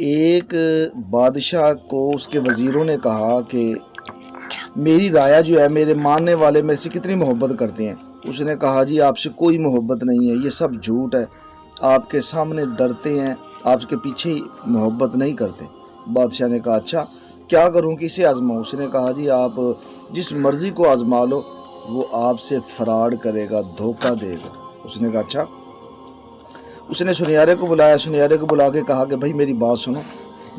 ایک بادشاہ کو اس کے وزیروں نے کہا کہ میری رایا جو ہے میرے ماننے والے میرے سے کتنی محبت کرتے ہیں۔ اس نے کہا جی آپ سے کوئی محبت نہیں ہے، یہ سب جھوٹ ہے، آپ کے سامنے ڈرتے ہیں، آپ کے پیچھے ہی محبت نہیں کرتے۔ بادشاہ نے کہا اچھا کیا کروں کہ اسے آزماؤں؟ اس نے کہا جی آپ جس مرضی کو آزما لو، وہ آپ سے فراڈ کرے گا، دھوکہ دے گا۔ اس نے کہا اچھا۔ اس نے سنیارے کو بلایا، سنیارے کو بلا کے کہا کہ بھائی میری بات سنو،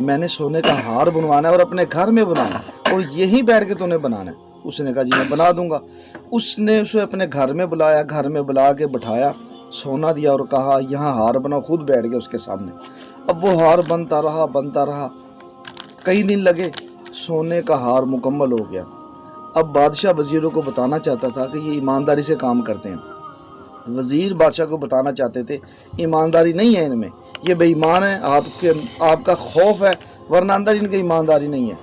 میں نے سونے کا ہار بنوانا ہے اور اپنے گھر میں بنانا ہے اور یہیں بیٹھ کے تو نے بنانا ہے۔ اس نے کہا جی میں بنا دوں گا۔ اس نے اسے اپنے گھر میں بلایا، گھر میں بلا کے بٹھایا، سونا دیا اور کہا یہاں ہار بناؤ، خود بیٹھ گیا اس کے سامنے۔ اب وہ ہار بنتا رہا، کئی دن لگے، سونے کا ہار مکمل ہو گیا۔ اب بادشاہ وزیروں کو بتانا چاہتا تھا کہ یہ ایمانداری سے کام کرتے ہیں۔ وزیر بادشاہ کو بتانا چاہتے تھے ایمانداری نہیں ہے ان میں، یہ بے ایمان ہے، آپ کا خوف ہے، ورنہ اندر ان کی ایمانداری نہیں ہے۔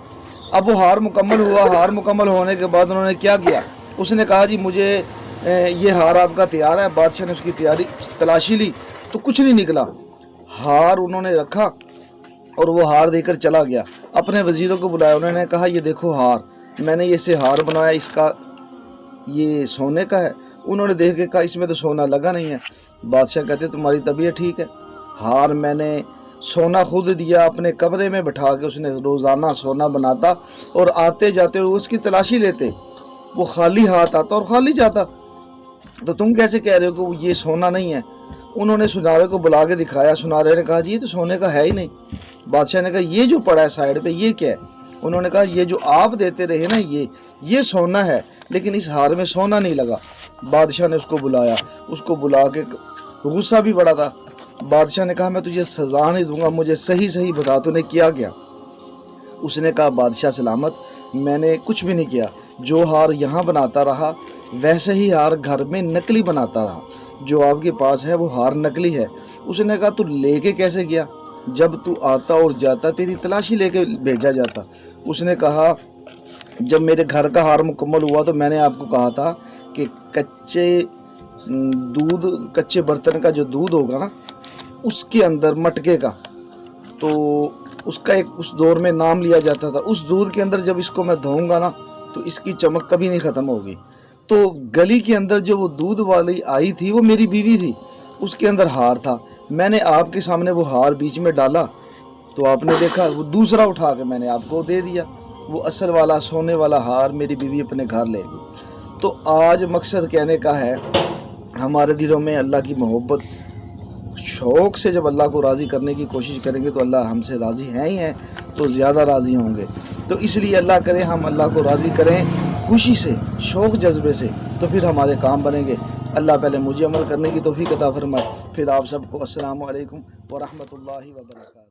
اب وہ ہار مکمل ہوا، ہار مکمل ہونے کے بعد انہوں نے کیا کیا؟ اس نے کہا جی مجھے یہ ہار آپ کا تیار ہے۔ بادشاہ نے اس کی تلاشی لی تو کچھ نہیں نکلا۔ ہار انہوں نے رکھا اور وہ ہار دے کر چلا گیا۔ اپنے وزیروں کو بلایا، انہوں نے کہا یہ دیکھو ہار، میں نے یہ سے ہار بنایا، اس کا یہ سونے کا ہے۔ انہوں نے دیکھ کے کہا اس میں تو سونا لگا نہیں ہے۔ بادشاہ کہتے تمہاری طبیعت ٹھیک ہے، ہار میں نے سونا خود دیا، اپنے کمرے میں بٹھا کے اس نے روزانہ سونا بناتا اور آتے جاتے ہوئے اس کی تلاشی لیتے، وہ خالی ہاتھ آتا اور خالی جاتا، تو تم کیسے کہہ رہے ہو کہ یہ سونا نہیں ہے؟ انہوں نے سنارے کو بلا کے دکھایا، سنارے نے کہا جی یہ تو سونے کا ہے ہی نہیں۔ بادشاہ نے کہا یہ جو پڑا ہے سائڈ پہ یہ کیا ہے؟ انہوں نے کہا یہ جو آپ دیتے رہے نا یہ سونا ہے، لیکن اس ہار میں سونا نہیں لگا۔ بادشاہ نے اس کو بلایا، اس کو بلا کے غصہ بھی بڑا تھا۔ بادشاہ نے کہا میں تجھے سزا نہیں دوں گا، مجھے صحیح بتا تو نے کیا کیا؟ اس نے کہا بادشاہ سلامت، میں نے کچھ بھی نہیں کیا، جو ہار یہاں بناتا رہا ویسے ہی ہار گھر میں نکلی بناتا رہا، جو آپ کے پاس ہے وہ ہار نکلی ہے۔ اس نے کہا تو لے کے کیسے گیا؟ جب تو آتا اور جاتا تیری تلاشی لے کے بھیجا جاتا۔ اس نے کہا جب میرے گھر کا ہار مکمل ہوا تو میں نے آپ کو کہا تھا کہ کچے برتن کا جو دودھ ہوگا نا، اس کے اندر مٹکے کا، تو اس کا ایک اس دور میں نام لیا جاتا تھا، اس دودھ کے اندر جب اس کو میں دھوؤں گا نا تو اس کی چمک کبھی نہیں ختم ہوگی۔ تو گلی کے اندر جو وہ دودھ والی آئی تھی وہ میری بیوی تھی، اس کے اندر ہار تھا، میں نے آپ کے سامنے وہ ہار بیچ میں ڈالا تو آپ نے دیکھا، وہ دوسرا اٹھا کے میں نے آپ کو دے دیا، وہ اصل والا سونے والا ہار میری بیوی اپنے گھر لے گئی۔ تو آج مقصد کہنے کا ہے ہمارے دلوں میں اللہ کی محبت، شوق سے جب اللہ کو راضی کرنے کی کوشش کریں گے تو اللہ ہم سے راضی ہیں ہی ہیں، تو زیادہ راضی ہوں گے۔ تو اس لیے اللہ کرے ہم اللہ کو راضی کریں خوشی سے، شوق جذبے سے، تو پھر ہمارے کام بنیں گے۔ اللہ پہلے مجھے عمل کرنے کی توفیق عطا فرمائے، پھر آپ سب کو۔ السلام علیکم ورحمۃ اللہ وبرکاتہ۔